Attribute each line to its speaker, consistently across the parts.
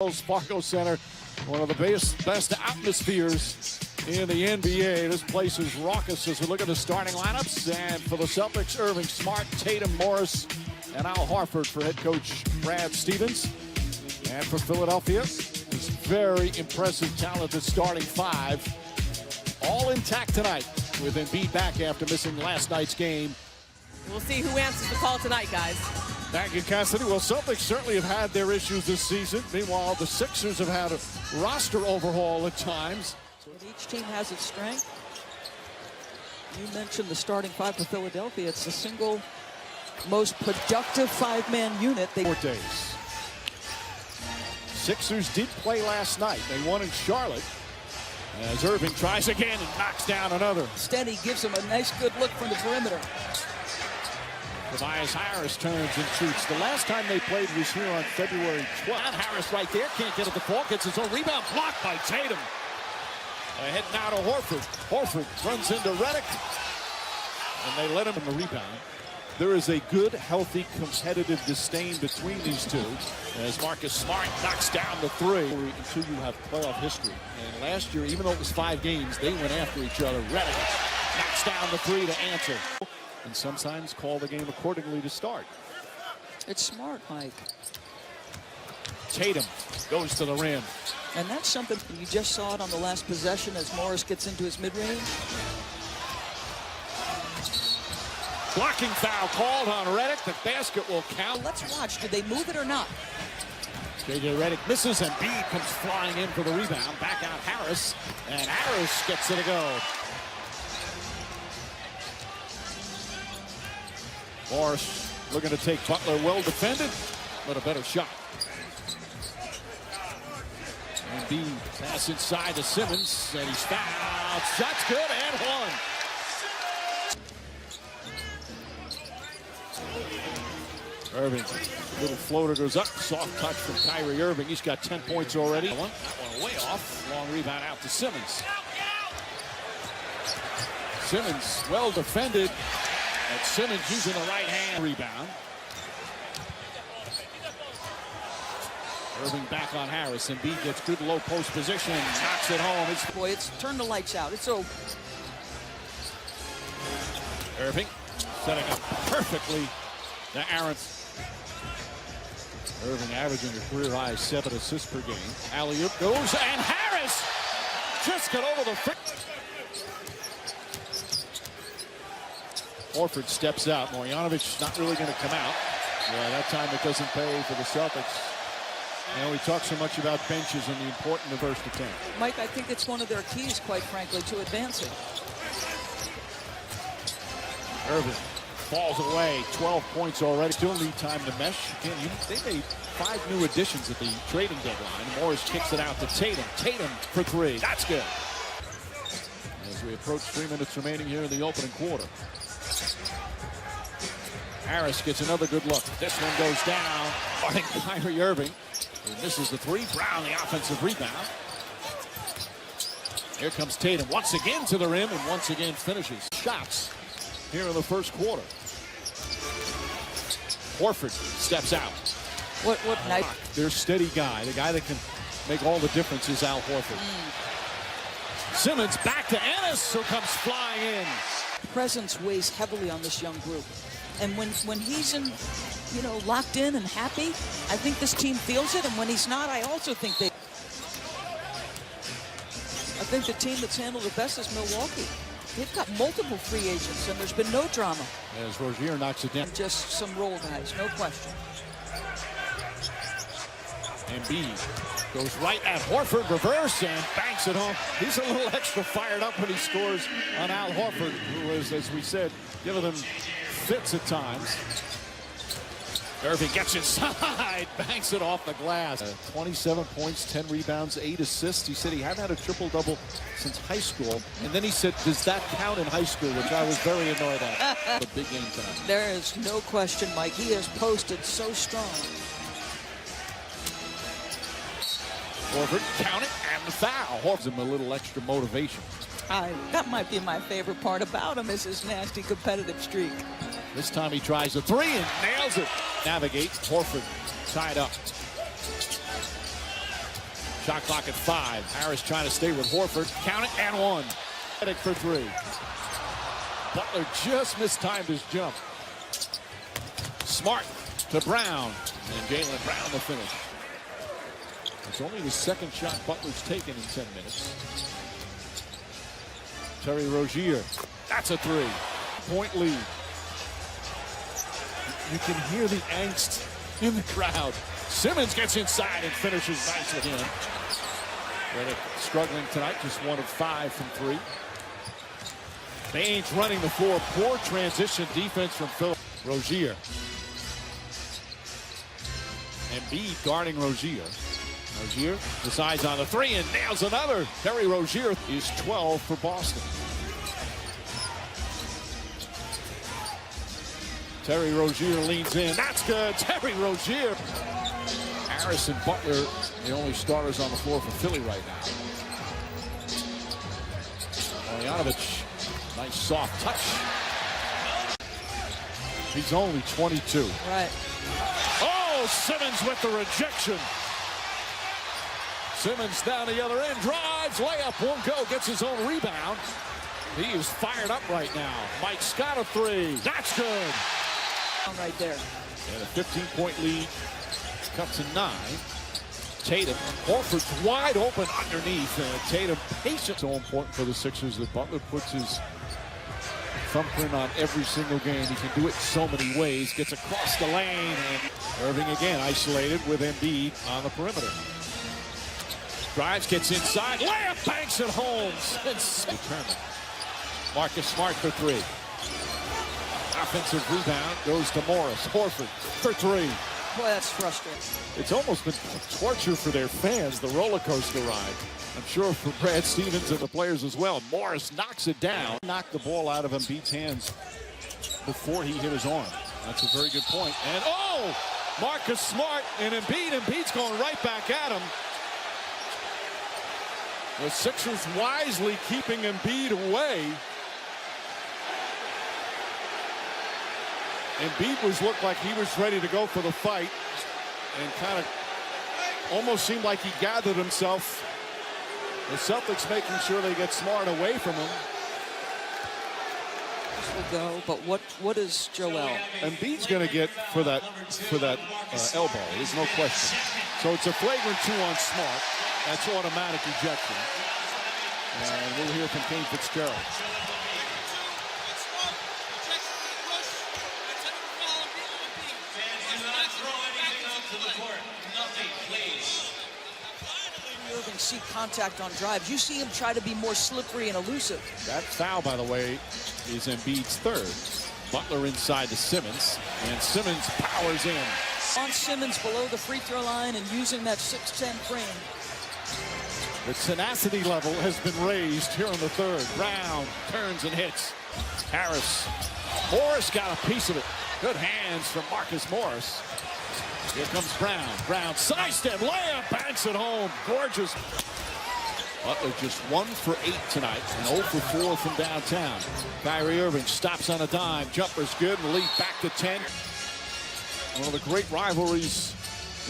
Speaker 1: Wells Fargo Center, one of the best atmospheres in the NBA. This place is raucous as we look at the starting lineups. And for the Celtics, Irving, Smart, Tatum, Morris, and Al Horford for head coach Brad Stevens. And for Philadelphia, this very impressive, talented starting five. All intact tonight with Embiid back after missing last night's game.
Speaker 2: We'll see who answers the call tonight, guys.
Speaker 1: Thank you, Cassidy. Well, Celtics certainly have had their issues this season. Meanwhile, the Sixers have had a roster overhaul at times.
Speaker 3: So each team has its strength. You mentioned the starting five for Philadelphia. It's the single most productive five-man unit.
Speaker 1: 4 days. Sixers did play last night. They won in Charlotte. As Irving tries again and knocks down another.
Speaker 3: Steady gives him a nice good look from the perimeter.
Speaker 1: Tobias Harris turns and shoots. The last time they played was here on February 12th. Harris right there, can't get it to fall. Gets his own rebound, blocked by Tatum. Heading now to Horford. Horford runs into Redick. And they let him in the rebound. There is a good, healthy, competitive disdain between these two. As Marcus Smart knocks down the three. Until you have playoff history. And last year, even though it was 5 games, they went after each other. Redick knocks down the three to answer. And sometimes call the game accordingly to start.
Speaker 3: It's smart, Mike.
Speaker 1: Tatum goes to the rim.
Speaker 3: And that's something you just saw it on the last possession as Morris gets into his mid-range.
Speaker 1: Blocking foul called on Redick. The basket will count.
Speaker 3: Let's watch. Did they move it or not?
Speaker 1: J.J. Redick misses and Embiid comes flying in for the rebound. Back out Harris. And Harris gets it to go. Morris looking to take Butler, well defended, but a better shot. Embiid pass inside to Simmons, and he's fouled. Shot's good and one. Irving, little floater goes up, soft touch from Kyrie Irving. He's got 10 points already. That one way off, long rebound out to Simmons. Simmons, well defended. And Simmons using the right hand rebound. Irving back on Harris. Embiid gets good low post position. Knocks it home.
Speaker 3: Boy, it's turned the lights out. It's over.
Speaker 1: Irving setting up perfectly to Aaron. Irving averaging a career-high 7 assists per game. Alley-oop goes, and Harris just got over the foot. Horford steps out. Marjanovic not really going to come out. Yeah, that time it doesn't pay for the Celtics. You know, we talk so much about benches and the importance of first attempt.
Speaker 3: Mike, I think it's one of their keys, quite frankly, to advancing.
Speaker 1: Irving falls away. 12 points already. Still need time to mesh. Again, they made 5 new additions at the trading deadline. Morris kicks it out to Tatum. Tatum for 3. That's good. As we approach 3 minutes remaining here in the opening quarter. Harris gets another good look. This one goes down. Guarding Kyrie Irving. He misses the 3. Brown, the offensive rebound. Here comes Tatum once again to the rim and once again finishes. Shots here in the first quarter. Horford steps out.
Speaker 3: What night?
Speaker 1: Their steady guy, the guy that can make all the difference is Al Horford. Simmons back to Ennis, who comes flying in.
Speaker 3: Presence weighs heavily on this young group. And when he's in, you know, locked in and happy, I think this team feels it. And when he's not, I also think they... I think the team that's handled it best is Milwaukee. They've got multiple free agents, and there's been no drama.
Speaker 1: As Rozier knocks it down.
Speaker 3: And just some role guys, no question.
Speaker 1: Embiid goes right at Horford, reverse, and banks it home. He's a little extra fired up when he scores on Al Horford, who is, as we said, giving them fits at times. Irving gets inside, banks it off the glass. 27 points, 10 rebounds, 8 assists. He said he hadn't had a triple-double since high school. And then he said, does that count in high school? Which I was very annoyed at. The big game tonight.
Speaker 3: There is no question, Mike. He has posted so strong.
Speaker 1: Horford, count it, and the foul. Horford's him a little extra motivation.
Speaker 3: That might be my favorite part about him is his nasty competitive streak.
Speaker 1: This time he tries a 3 and nails it. Navigate. Horford tied up. Shot clock at 5. Harris trying to stay with Horford. Count it and 1. Redick for 3. Butler just mistimed his jump. Smart to Brown. And Jaylen Brown the finish. It's only the second shot Butler's taken in 10 minutes. Terry Rozier. That's a 3-point lead. You can hear the angst in the crowd. Simmons gets inside and finishes nice with him. Redick struggling tonight, just 1 of 5 from 3. Baines running the floor. Poor transition defense from Phil. Rozier. Embiid guarding Rozier. Rozier decides on the 3 and nails another. Terry Rozier is 12 for Boston. Terry Rozier leans in. That's good. Terry Rozier. Harris and Butler, the only starters on the floor for Philly right now. Bogdanovic, nice soft touch. He's only 22.
Speaker 3: Right.
Speaker 1: Oh, Simmons with the rejection. Simmons down the other end, drives, layup, won't go, gets his own rebound. He is fired up right now. Mike Scott a 3. That's good.
Speaker 3: Right there.
Speaker 1: And a 15-point lead. Cut to 9. Tatum. Horford's wide open underneath. And Tatum patient. So important for the Sixers that Butler puts his thumbprint on every single game. He can do it so many ways. Gets across the lane. And Irving again isolated with Embiid on the perimeter. Drives, gets inside. Layup, banks it home. Determined. Marcus Smart for 3. Offensive rebound goes to Morris. Horford for 3.
Speaker 3: Boy, that's frustrating.
Speaker 1: It's almost been torture for their fans, the roller coaster ride. I'm sure for Brad Stevens and the players as well. Morris knocks it down. Knocked the ball out of Embiid's hands before he hit his arm. That's a very good point. And oh, Marcus Smart and Embiid. Embiid's going right back at him. The Sixers wisely keeping Embiid away. Embiid looked like he was ready to go for the fight and kind of almost seemed like he gathered himself. The Celtics making sure they get Smart away from him.
Speaker 3: This will go, but what is Joel?
Speaker 1: Embiid's going to get for that elbow. There's no question. So it's a flagrant 2 on Smart. That's automatic ejection. And we'll hear from Kane Fitzgerald.
Speaker 3: Irving see contact on drives. You see him try to be more slippery and elusive.
Speaker 1: That foul, by the way, is Embiid's 3rd. Butler inside to Simmons, and Simmons powers in.
Speaker 3: On Simmons below the free throw line and using that 6'10" frame.
Speaker 1: The tenacity level has been raised here in the 3rd. Brown turns and hits. Harris. Morris got a piece of it. Good hands from Marcus Morris. Here comes Brown. Brown sidestep, layup, banks it home. Gorgeous. Butler just 1 for 8 tonight and 0 for 4 from downtown. Kyrie Irving stops on a dime. Jumper's good and lead back to 10. One of the great rivalries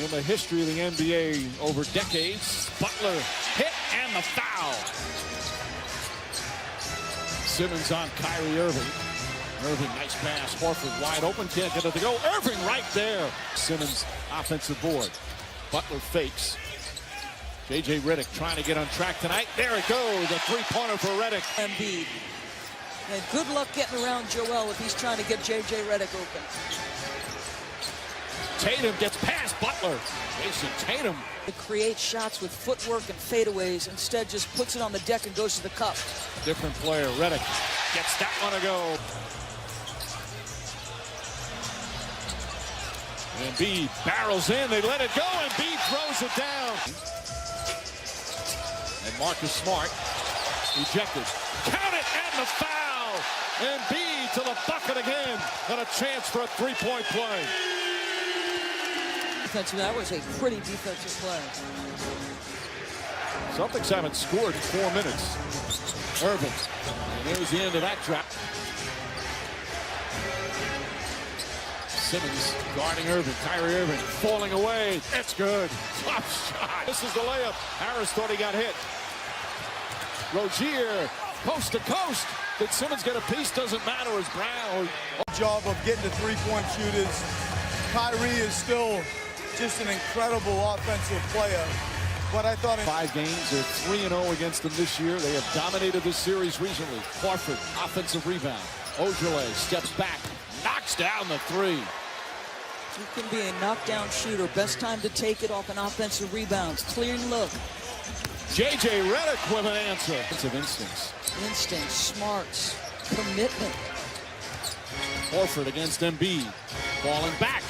Speaker 1: in the history of the NBA over decades. Butler hit and the foul. Simmons on Kyrie Irving. Irving, nice pass. Horford wide open, can't get it to go. Irving right there. Simmons offensive board. Butler fakes. J.J. Redick trying to get on track tonight. There it goes, a 3-pointer for Redick.
Speaker 3: Embiid. And good luck getting around Joel if he's trying to get J.J. Redick open.
Speaker 1: Tatum gets past Butler. Jason Tatum.
Speaker 3: To create shots with footwork and fadeaways, instead just puts it on the deck and goes to the cup.
Speaker 1: Different player. Redick gets that one to go. Embiid barrels in. They let it go. Embiid throws it down. And Marcus Smart ejected. Count it and the foul. Embiid to the bucket again. And a chance for a 3-point play.
Speaker 3: That was a pretty defensive play.
Speaker 1: Celtics haven't scored in 4 minutes. Irving. And there's the end of that trap. Simmons guarding Irving. Kyrie Irving falling away. It's good. Top shot. This is the layup. Harris thought he got hit. Rozier, coast to coast. Did Simmons get a piece? Doesn't matter as Brown.
Speaker 4: Job of getting the three-point shooters. Kyrie is still just an incredible offensive player. But I thought in
Speaker 1: 5 games, they're 3-0 against them this year. They have dominated this series recently. Horford, offensive rebound. Ojale steps back, knocks down the 3.
Speaker 3: You can be a knockdown shooter. Best time to take it off an offensive rebound. Clear look.
Speaker 1: J.J. Redick with an answer. Defensive instincts.
Speaker 3: Instinct, smarts, commitment.
Speaker 1: Horford against Embiid. Falling back.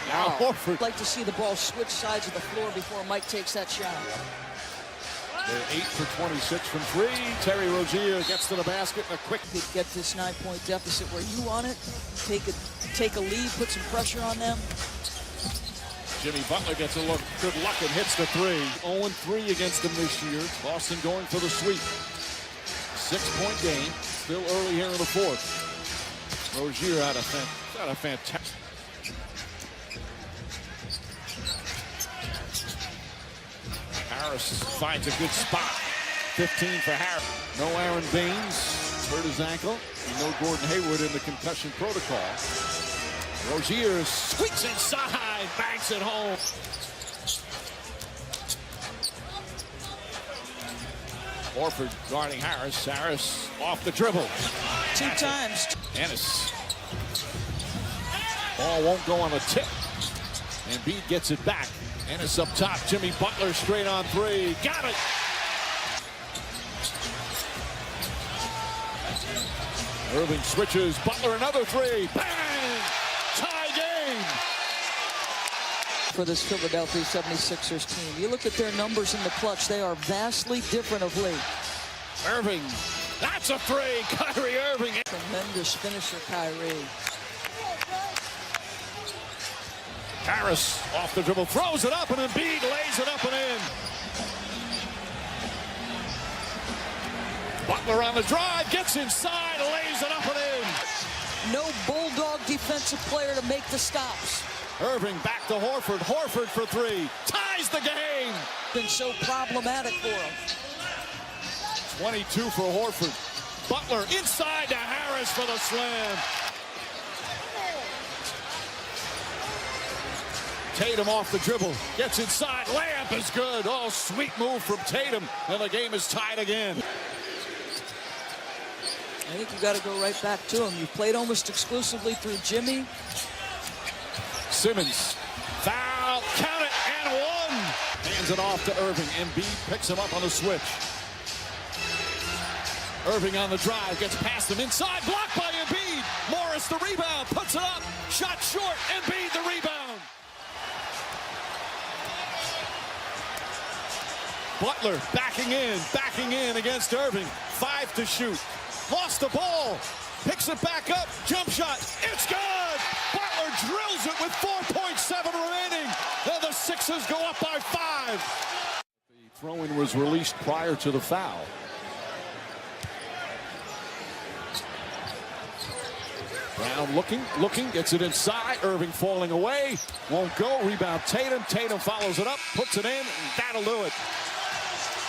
Speaker 1: Now Horford.
Speaker 3: I'd like to see the ball switch sides of the floor before Mike takes that shot.
Speaker 1: They're 8 for 26 from 3. Terry Rozier gets to the basket in a quick.
Speaker 3: Could get this 9-point deficit where you want it. Take a lead, put some pressure on them.
Speaker 1: Jimmy Butler gets a look. Good luck and hits the 3. 0-3 against them this year. Boston going for the sweep. 6-point game. Still early here in the 4th. Rozier had a fantastic. Harris finds a good spot. 15 for Harris. No Aaron Baines. Hurt his ankle. And no Gordon Hayward in the concussion protocol. Rozier squeaks inside, banks it home. Horford guarding Harris. Harris off the dribble.
Speaker 3: 2 times.
Speaker 1: Ennis. Ball won't go on a tip. Embiid gets it back. Ennis up top. Jimmy Butler straight on 3. Got it. Irving switches. Butler another 3. Bang! Tie game.
Speaker 3: For this Philadelphia 76ers team. You look at their numbers in the clutch. They are vastly different of late.
Speaker 1: Irving. That's a 3. Kyrie Irving.
Speaker 3: Tremendous finisher, Kyrie.
Speaker 1: Harris off the dribble, throws it up, and Embiid lays it up and in. Butler on the drive, gets inside, lays it up and in.
Speaker 3: No bulldog defensive player to make the stops.
Speaker 1: Irving back to Horford. Horford for 3. Ties the game.
Speaker 3: Been so problematic for him.
Speaker 1: 22 for Horford. Butler inside to Harris for the slam. Tatum off the dribble, gets inside, layup is good. Oh, sweet move from Tatum, and the game is tied again.
Speaker 3: I think you got to go right back to him. You played almost exclusively through Jimmy.
Speaker 1: Simmons, foul, count it, and 1. Hands it off to Irving. Embiid picks him up on the switch. Irving on the drive, gets past him inside, blocked by Embiid. Morris the rebound, puts it up, shot short, Embiid the rebound. Butler backing in against Irving. 5 to shoot. Lost the ball. Picks it back up. Jump shot. It's good. Butler drills it with 4.7 remaining. And the Sixers go up by 5. The throw-in was released prior to the foul. Brown looking, gets it inside. Irving falling away. Won't go. Rebound Tatum. Tatum follows it up, puts it in, and that'll do it.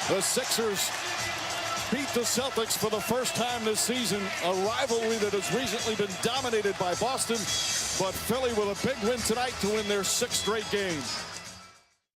Speaker 1: The Sixers beat the Celtics for the first time this season, a rivalry that has recently been dominated by Boston, but Philly with a big win tonight to win their 6th straight game.